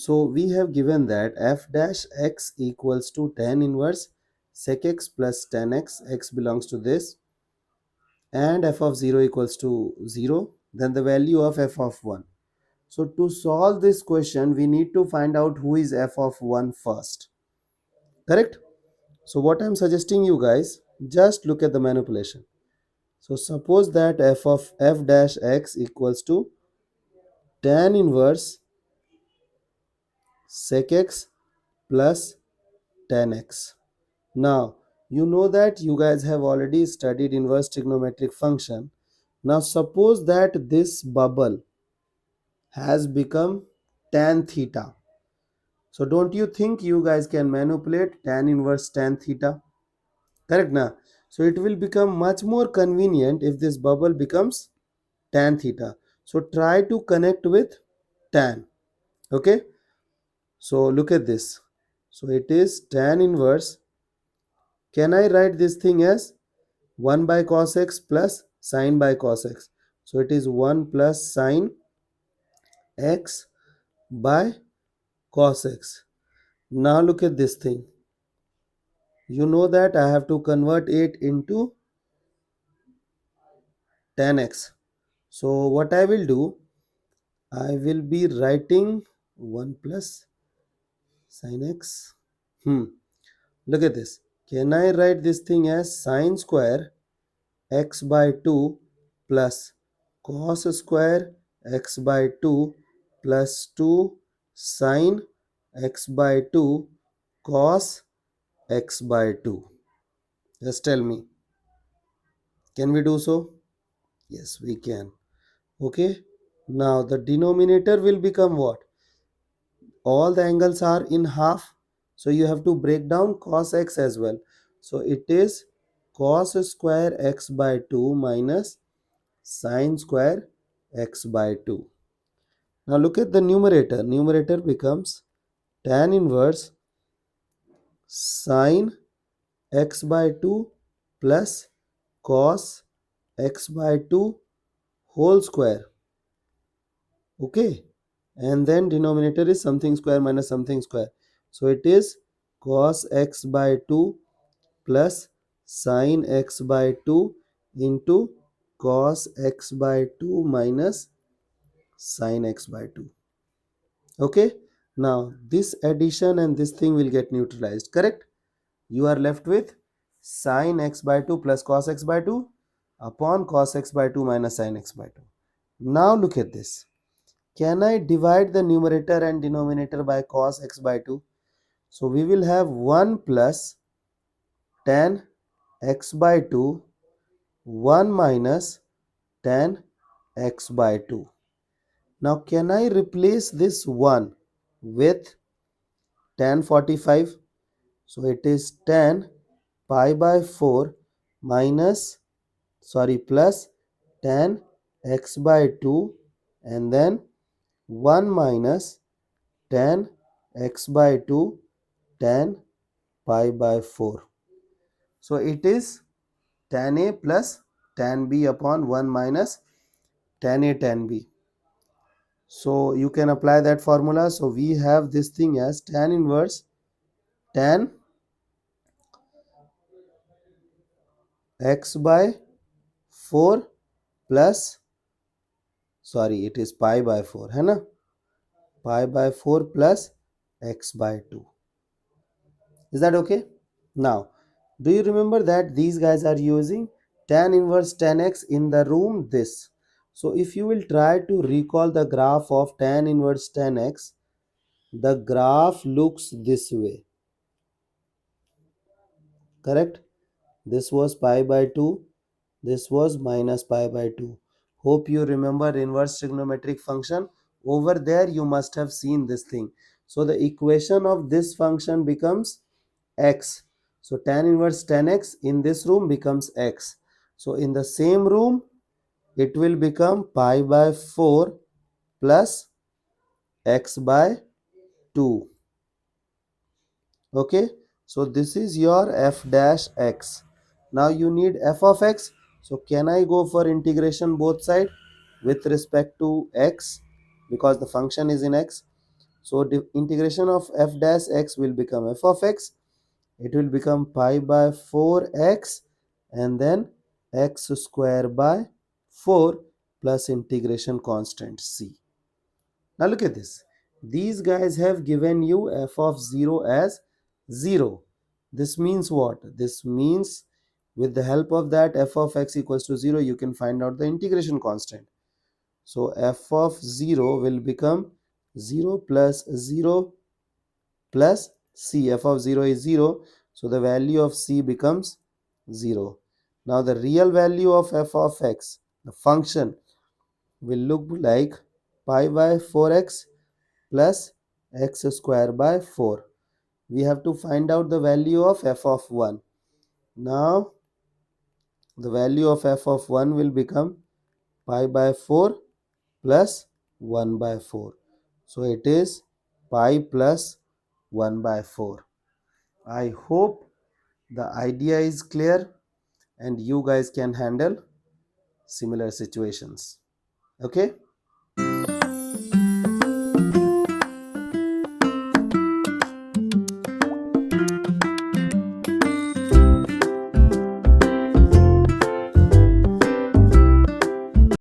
So we have given that f dash x equals to tan inverse sec x plus tan x, x belongs to this, and f of 0 equals to 0, then the value of f of 1. So to solve this question, we need to find out who is f of 1 first. Correct? So what I'm suggesting you guys, just look at the manipulation. So suppose that f of f dash x equals to tan inverse sec x plus tan x. Now, you know that you guys have already studied inverse trigonometric function. Now, suppose that this bubble has become tan theta. So, don't you think you guys can manipulate tan inverse tan theta? Correct now. So, it will become much more convenient if this bubble becomes tan theta. So, try to connect with tan. Okay. So, look at this. So, it is tan inverse. Can I write this thing as 1 by cos x plus sine by cos x? So it is 1 plus sine x by cos x. Now look at this thing. You know that I have to convert it into tan x. So what I will do, I will be writing 1 plus sine x. Look at this. Can I write this thing as sine square x by 2 plus cos square x by 2 plus 2 sine x by 2 cos x by 2? Just tell me, can we do so? Yes, we can. Okay, now the denominator will become what? All the angles are in half, so you have to break down cos x as well. So it is cos square x by 2 minus sine square x by 2. Now look at the numerator. Numerator becomes tan inverse sine x by 2 plus cos x by 2 whole square. Okay. And then denominator is something square minus something square. So it is cos x by 2 plus sine x by 2 into cos x by 2 minus sine x by 2. Okay, now this addition and this thing will get neutralized. Correct? You are left with sine x by 2 plus cos x by 2 upon cos x by 2 minus sine x by 2. Now look at this. Can I divide the numerator and denominator by cos x by 2? So we will have 1 plus tan x by 2, 1 minus tan x by 2. Now can I replace this 1 with tan 45? So it is tan pi by 4 minus, plus tan x by 2 and then 1 minus tan x by 2 tan pi by 4. So it is tan a plus tan b upon 1 minus tan a tan b. So you can apply that formula. So we have this thing as tan inverse tan x by 4 plus, it is pi by 4 है ना, pi by 4 plus x by 2. Is that okay? Now do you remember that these guys are using tan inverse tan x in the room this? So if you will try to recall the graph of tan inverse tan x, the graph looks this way. Correct? This was pi by 2, this was minus pi by 2. Hope you remember inverse trigonometric function. Over there you must have seen this thing. So the equation of this function becomes x. So tan inverse tan x in this room becomes x. So in the same room it will become pi by 4 plus x by 2. Okay, so this is your f dash x. Now you need f of x. So can I go for integration both side with respect to x because the function is in x? So the integration of f dash x will become f of x. It will become pi by 4x and then x square by 4 plus integration constant c. Now look at this. These guys have given you f of 0 as 0. This means what? This means with the help of that f of x equals to 0, you can find out the integration constant. So f of 0 will become 0 plus 0 plus c. F of 0 is 0. So the value of c becomes 0. Now the real value of f of x, the function, will look like pi by 4x plus x square by 4. We have to find out the value of f of 1. Now the value of f of 1 will become pi by 4 plus 1 by 4. So it is pi plus 1 by 4. I hope the idea is clear and you guys can handle similar situations. Okay.